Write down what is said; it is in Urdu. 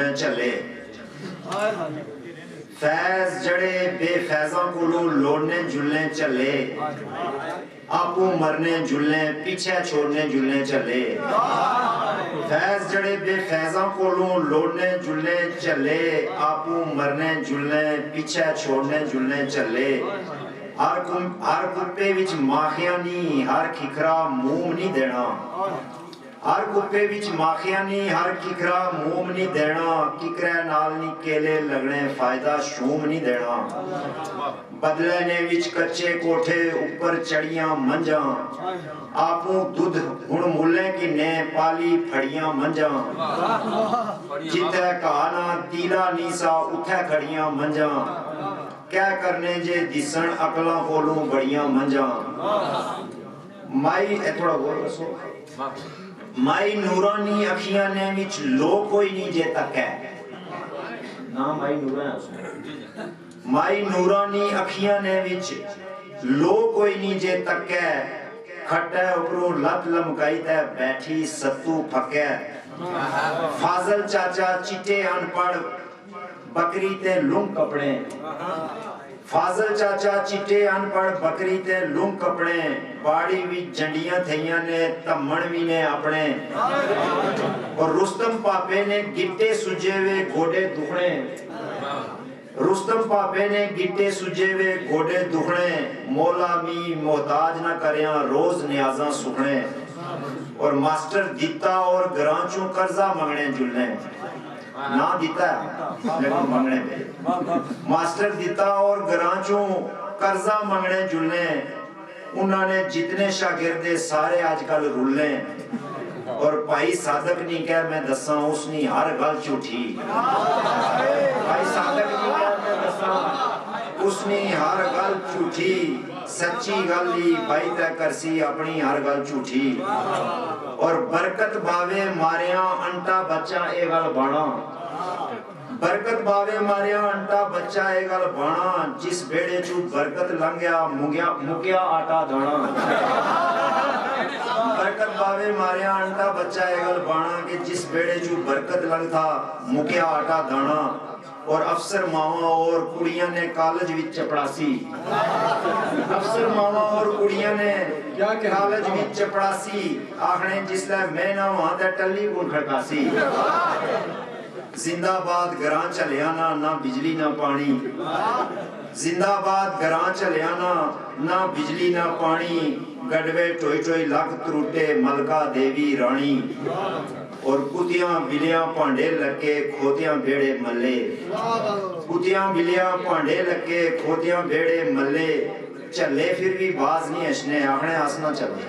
جلنے چلے فیض جڑے بے فیضاں کو لوڑنے جلنے چلے آپو مرنے جلنے پیچھے چھوڑنے جلنے چلے فیض جڑے بے فیضاں کو لوڑنے جلنے چلے آپو مرنے جلنے پیچھے چھوڑنے جلنے چلے ہر کپے وچ ماخیاں نہیں ہر کھکرا موم نہیں دینا ہر کپے وچ ماخیاں نہیں ہر کھکرا موم نہیں دینا کھکرے نال نہیں کیلے لگنے فائدہ شوم نہیں دینا بدلے نے وچ کچے کوٹھے اوپر چڑیاں منجاں آپوں دودھ ہن ملے کی نے پالی پھڑیاں منجاں جتے کہانا تیلا نیسا اتھے کھڑیاں منجاں کیا کرنے جے دسن عقلاں کولوں بڑیاں منجاں مائی تھوڑا غور رسو مائی نورانی اکھیاں نے وچ لو کوئی نہیں جے تک ہے نا مائی نورانی مائی نورانی اکھیاں نے وچ لو کوئی نہیں جے تک ہے کھٹے اوپروں لت لمکائی تے بیٹھی ستو پھکے فاضل چاچا چٹے ان پڑھ بکری تے لنگ کپڑے فاضل چاچا چٹے ان پڑھ بکری تے لنگ کپڑے باڑی وی جنڈیاں تھیاں نے تمن وی نے اپنے اور رستم پاپے نے گٹے سجے وے گھوڑے دکھنے رستم پاپے نے گٹے سجے وے گھوڑے دکھنے مولا می محتاج نہ کریاں روز نیازاں سکھنے اور ماسٹر دیتا اور گرانچوں قرضہ منگنے جلنے نہ دیتا ہے لیکن منگنے پہ ماسٹر دیتا اور گرانچوں قرضہ منگنے جلنے انہوں نے جتنے شاگردے سارے آج کل رولنے اور بھائی صادق نہیں کہہ میں دساں اس نے ہر گل جھوٹھی بھائی صادق نہیں کہہ میں دساں اس نے ہر گل جھوٹھی سچی گل ہی بھائی تے کرسی اپنی ہر گل جھوٹھی اور برکت باوے ماریاں انٹا بچہ اے گل بانا برکت باوے ماریاں انٹا بچہ اے گل بانا جس بیڑے چو برکت لنگیا مکیا آٹا دانا برکت باوے ماریاں انٹا بچہ اے گل بانا کہ جس بیڑے چو برکت لنگ تھا مکیا آٹا دانا اور افسر ماما اور کڑیاں نے کالج وچ چپڑاسی افسر ماما اور کڑیاں نے کالج وچ چپڑاسی آخنے جس لئے میں نہ وہاں تے ٹلی کون کھڑکاسی زندہ باد گران چلیانا نہ بجلی نہ پانی زندہ باد گران چلیانا نہ بجلی نہ پانی گڑوے ٹوئی ٹوئی لکھ تروٹے ملکہ دیوی رانی اور کتیاں بلیاں پانڈے لکے کھوتیاں بیڑے ملے کتیاں بلیاں پانڈے لکے کھوتیاں بیڑے ملے چلے پھر بھی باز نہیں اشنے آخنے آسنا چلے